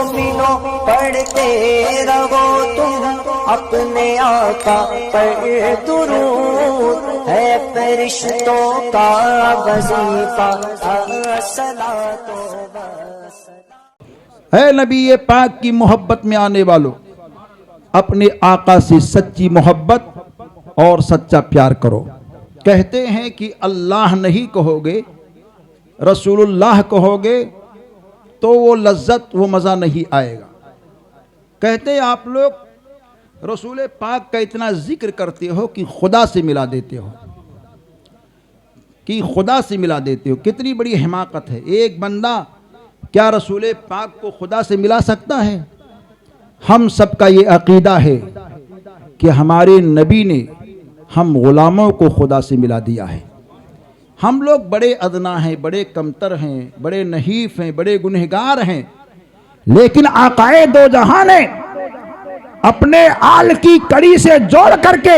مومنوں پڑھتے رہو تم اپنے آقا پر درود، ہے فرشتوں کا وظیفہ الصلاۃ والسلام۔ اے نبی پاک کی محبت میں آنے والوں، اپنے آقا سے سچی محبت اور سچا پیار کرو۔ کہتے ہیں کہ اللہ نہیں کہو گے، رسول اللہ کہو گے تو وہ لذت وہ مزہ نہیں آئے گا۔ کہتے ہیں آپ لوگ رسول پاک کا اتنا ذکر کرتے ہو کہ خدا سے ملا دیتے ہو، کہ خدا سے ملا دیتے ہو۔ کتنی بڑی حماقت ہے! ایک بندہ کیا رسول پاک کو خدا سے ملا سکتا ہے؟ ہم سب کا یہ عقیدہ ہے کہ ہمارے نبی نے ہم غلاموں کو خدا سے ملا دیا ہے۔ ہم لوگ بڑے ادنا ہیں، بڑے کمتر ہیں، بڑے نحیف ہیں، بڑے گنہگار ہیں، لیکن آقائے دو جہاں نے اپنے آل کی کڑی سے جوڑ کر کے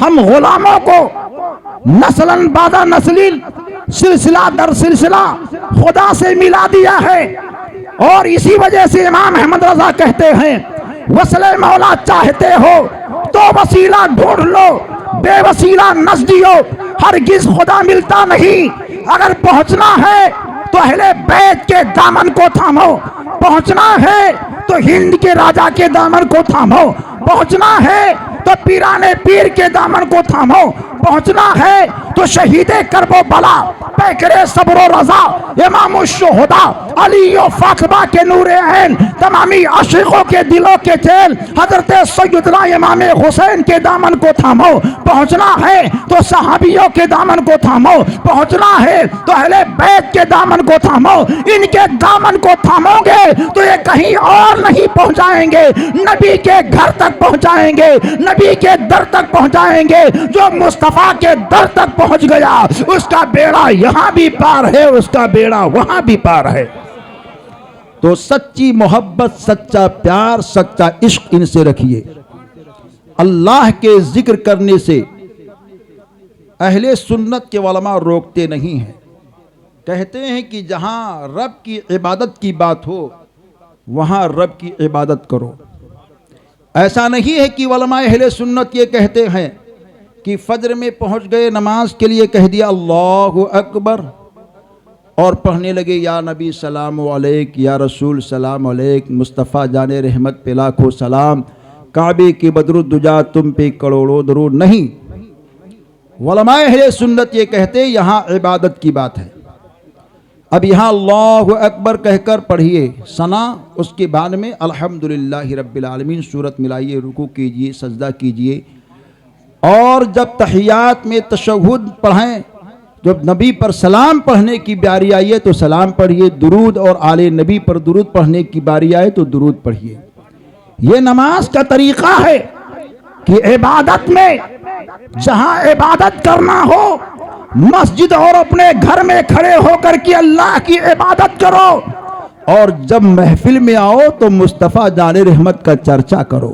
ہم غلاموں کو نسلاً بعد نسل، سلسلہ در سلسلہ خدا سے ملا دیا ہے۔ اور اسی وجہ سے امام احمد رضا کہتے ہیں، وصل مولا چاہتے ہو تو وسیلہ ڈھونڈ لو، بے وسیلہ نزدیو ہرگز خدا ملتا نہیں۔ اگر پہنچنا ہے تو اہل بیت کے دامن کو تھامو، پہنچنا ہے تو ہند کے راجا کے دامن کو تھامو، پہنچنا ہے تو پیران پیر کے دامن کو تھامو، پہنچنا ہے تو شہید کرب و بلا، پیکر صبر و رضا، امام الشہداء علی و فاطمہ کے نور عین، تمامی عاشقوں کے دلوں کے چین حضرت سیدنا امام حسین کے دامن کو تھامو، پہنچنا ہے تو صحابیوں کے دامن کو تھامو، پہنچنا ہے تو اہل بیت کے دامن کو تھامو۔ ان کے دامن کو تھامو گے تو یہ کہیں اور نہیں پہنچائیں گے، نبی کے گھر تک پہنچائیں گے، نبی کے در تک پہنچائیں گے۔ جو مصطفیٰ کے در تک پہنچ گیا اس کا بیڑا یہاں بھی پار ہے، اس کا بیڑا وہاں بھی پار ہے۔ تو سچی محبت، سچا پیار، سچا عشق ان سے رکھیے۔ اللہ کے ذکر کرنے سے اہل سنت کے علماء روکتے نہیں ہیں، کہتے ہیں کہ جہاں رب کی عبادت کی بات ہو وہاں رب کی عبادت کرو۔ ایسا نہیں ہے کہ علماء اہل سنت یہ کہتے ہیں کہ فجر میں پہنچ گئے، نماز کے لیے کہہ دیا اللہ اکبر اور پڑھنے لگے یا نبی سلام علیک، یا رسول سلام علیک، مصطفیٰ جان رحمت پہ لاکھوں سلام، کعبے کی بدر الدجا تم پہ کروڑوں درود۔ نہیں، علماء اہل سنت یہ کہتے یہاں عبادت کی بات ہے۔ اب یہاں اللہ اکبر کہہ کر پڑھیے ثنا، اس کے بعد میں الحمدللہ رب العالمین سورت ملائیے، رکوع کیجئے، سجدہ کیجئے، اور جب تحیات میں تشہد پڑھیں، جب نبی پر سلام پڑھنے کی باری آئیے تو سلام پڑھیے، درود اور آل نبی پر درود پڑھنے کی باری آئے تو درود پڑھیے۔ یہ نماز کا طریقہ ہے کہ عبادت میں جہاں عبادت کرنا ہو مسجد اور اپنے گھر میں کھڑے ہو کر کے اللہ کی عبادت کرو، اور جب محفل میں آؤ تو مصطفیٰ جان رحمت کا چرچا کرو۔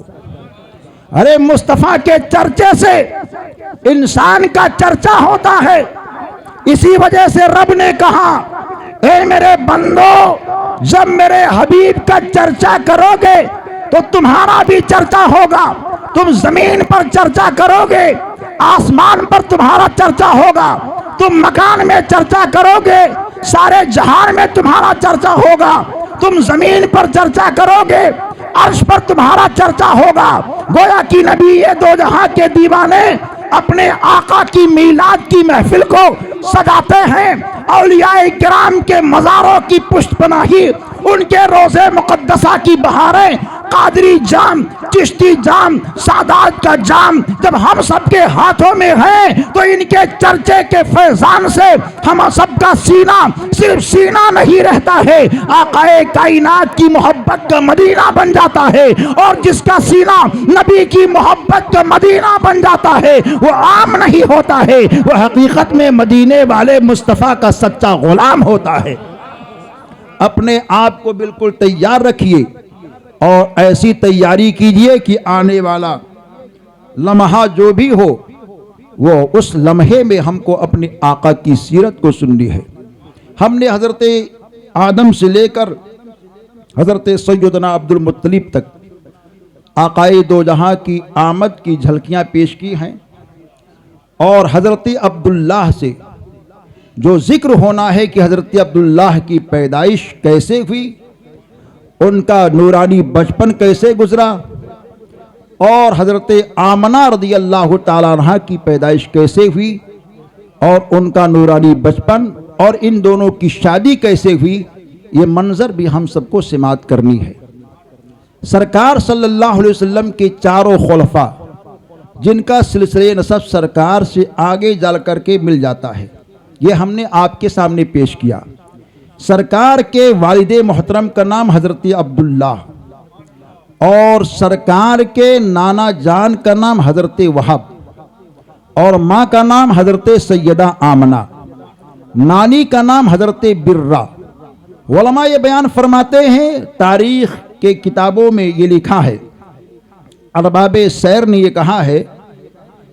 ارے مصطفیٰ کے چرچے سے انسان کا چرچا ہوتا ہے۔ اسی وجہ سے رب نے کہا اے میرے بندو جب میرے حبیب کا چرچا کرو گے تو تمہارا بھی چرچا ہوگا، تم زمین پر چرچا کرو گے، آسمان پر تمہارا چرچا ہوگا، تم مکان میں چرچا کرو گے، سارے جہان میں تمہارا چرچا ہوگا، تم زمین پر چرچا کرو گے، عرش پر تمہارا چرچا ہوگا۔ گویا کہ نبی یہ دو جہاں کے دیوانے اپنے آقا کی میلاد کی محفل کو سجاتے ہیں، اولیاء کرام کے مزاروں کی پشت پناہی، ان کے روضے مقدسہ کی بہاریں، قادری جام، چشتی جام، سادات کا جام جب ہم سب کے ہاتھوں میں ہے تو ان کے چرچے کے فیضان سے ہم سب کا سینہ صرف سینہ نہیں رہتا ہے، آقائے کائنات کی محبت کا مدینہ بن جاتا ہے، اور جس کا سینہ نبی کی محبت کا مدینہ بن جاتا ہے وہ عام نہیں ہوتا ہے، وہ حقیقت میں مدینے والے مصطفیٰ کا سچا غلام ہوتا ہے۔ اپنے آپ کو بالکل تیار رکھیے اور ایسی تیاری کیجئے کہ آنے والا لمحہ جو بھی ہو وہ اس لمحے میں ہم کو اپنے آقا کی سیرت کو سننی ہے۔ ہم نے حضرت آدم سے لے کر حضرت سیدنا عبد المطلب تک آقائے دو جہاں کی آمد کی جھلکیاں پیش کی ہیں، اور حضرت عبداللہ سے جو ذکر ہونا ہے کہ حضرت عبداللہ کی پیدائش کیسے ہوئی، ان کا نورانی بچپن کیسے گزرا، اور حضرت آمنہ رضی اللہ تعالیٰ عنہ کی پیدائش کیسے ہوئی اور ان کا نورانی بچپن، اور ان دونوں کی شادی کیسے ہوئی، یہ منظر بھی ہم سب کو سماعت کرنی ہے۔ سرکار صلی اللہ علیہ وسلم کے چاروں خلفاء جن کا سلسلہ نسب سرکار سے آگے جا کر کے مل جاتا ہے، یہ ہم نے آپ کے سامنے پیش کیا۔ سرکار کے والد محترم کا نام حضرت عبداللہ، اور سرکار کے نانا جان کا نام حضرت وہب، اور ماں کا نام حضرت سیدہ آمنہ، نانی کا نام حضرت برہ۔ علماء یہ بیان فرماتے ہیں، تاریخ کے کتابوں میں یہ لکھا ہے، ارباب سیر نے یہ کہا ہے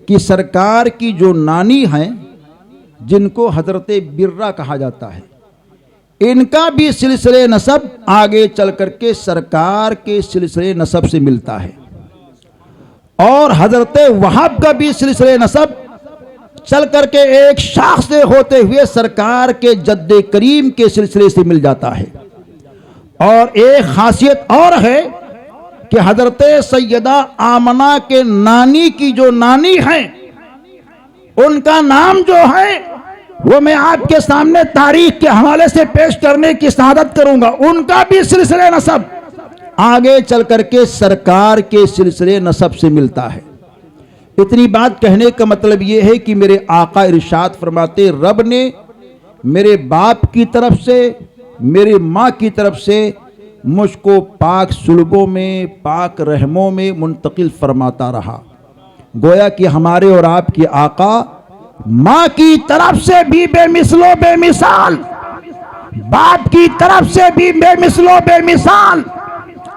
کہ سرکار کی جو نانی ہیں جن کو حضرت برہ کہا جاتا ہے، ان کا بھی سلسلہ نسب آگے چل کر کے سرکار کے سلسلہ نسب سے ملتا ہے، اور حضرت وہب کا بھی سلسلہ نسب چل کر کے ایک شاخ سے ہوتے ہوئے سرکار کے جد کریم کے سلسلے سے مل جاتا ہے۔ اور ایک خاصیت اور ہے کہ حضرت سیدہ آمنہ کے نانی کی جو نانی ہیں، ان کا نام جو ہے وہ میں آپ کے سامنے تاریخ کے حوالے سے پیش کرنے کی سعادت کروں گا، ان کا بھی سلسلہ نسب آگے چل کر کے سرکار کے سلسلے نسب سے ملتا ہے۔ اتنی بات کہنے کا مطلب یہ ہے کہ میرے آقا ارشاد فرماتے، رب نے میرے باپ کی طرف سے، میرے ماں کی طرف سے مجھ کو پاک سلبوں میں، پاک رحموں میں منتقل فرماتا رہا۔ گویا کہ ہمارے اور آپ کے آقا ماں کی طرف سے بھی بے مثل و بے مثال، باپ کی طرف سے بھی بے مثل و بے مثال،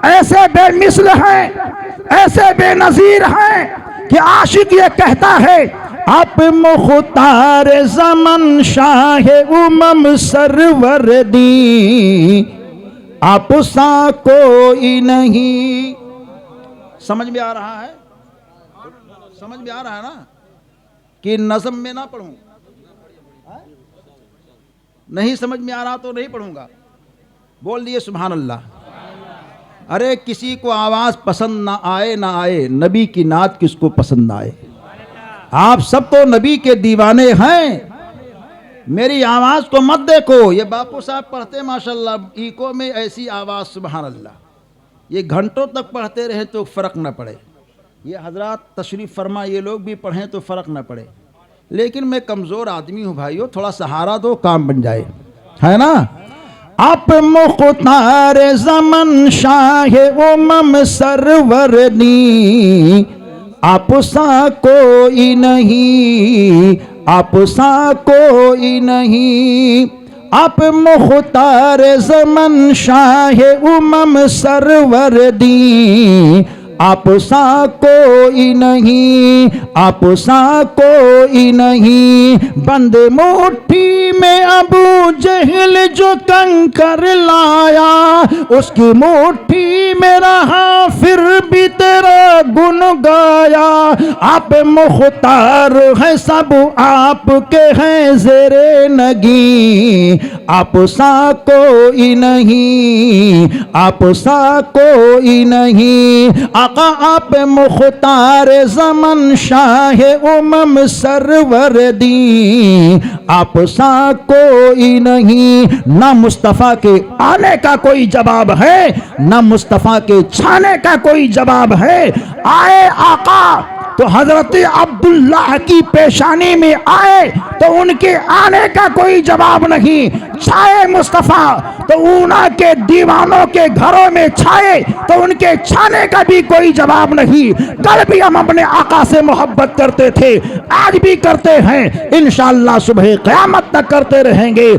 ایسے بے مثل ہیں، ایسے بے نظیر ہیں کہ عاشق یہ کہتا ہے، آپ مختار زمن شاہ امم سرور دی، آپ سا کوئی نہیں۔ سمجھ میں آ رہا ہے؟ سمجھ میں آ رہا ہے نا کہ نظم میں نہ پڑھوں؟ نہیں سمجھ میں آ رہا تو نہیں پڑھوں گا، بول دیے سبحان اللہ۔ ارے کسی کو آواز پسند نہ آئے نہ آئے، نبی کی نعت کس کو پسند آئے؟ آپ سب تو نبی کے دیوانے ہیں، میری آواز کو مت دیکھو۔ یہ باپو صاحب پڑھتے ماشاءاللہ ایکو میں ایسی آواز، سبحان اللہ، یہ گھنٹوں تک پڑھتے رہے تو فرق نہ پڑے، یہ حضرات تشریف فرما یہ لوگ بھی پڑھیں تو فرق نہ پڑے، لیکن میں کمزور آدمی ہوں بھائیو، تھوڑا سہارا دو کام بن جائے، ہے نا؟ آپ مختار زمن شاہ امم سرور دی، آپ سا کوئی نہیں، آپ سا کوئی نہیں، آپ مختار زمن شاہ امم سرور دی، آپ سا کوئی نہیں، آپ سا کوئی نہیں، بند مٹھی میں ابو جہل جو کنکر لایا، اس کی مٹھی میں رہا پھر بھی تیرا گن گایا، آپ مختار ہیں سب آپ کے ہیں زیر نگی، آپ سا کوئی نہیں، آپ سا کوئی نہیں، آقا آپ مختار زمن شاہ امم سرور دی، آپ سا کوئی نہیں، نہ مصطفیٰ کے آنے کا کوئی جواب ہے، نہ مصطفیٰ کے چھانے کا کوئی جواب ہے۔ آئے آقا تو حضرت عبداللہ کی پیشانی میں آئے تو ان کے آنے کا کوئی جواب نہیں، چھائے مصطفیٰ تو اونا کے دیوانوں کے گھروں میں چھائے تو ان کے چھانے کا بھی کوئی جواب نہیں۔ کل بھی ہم اپنے آقا سے محبت کرتے تھے، آج بھی کرتے ہیں، انشاءاللہ صبح قیامت تک کرتے رہیں گے۔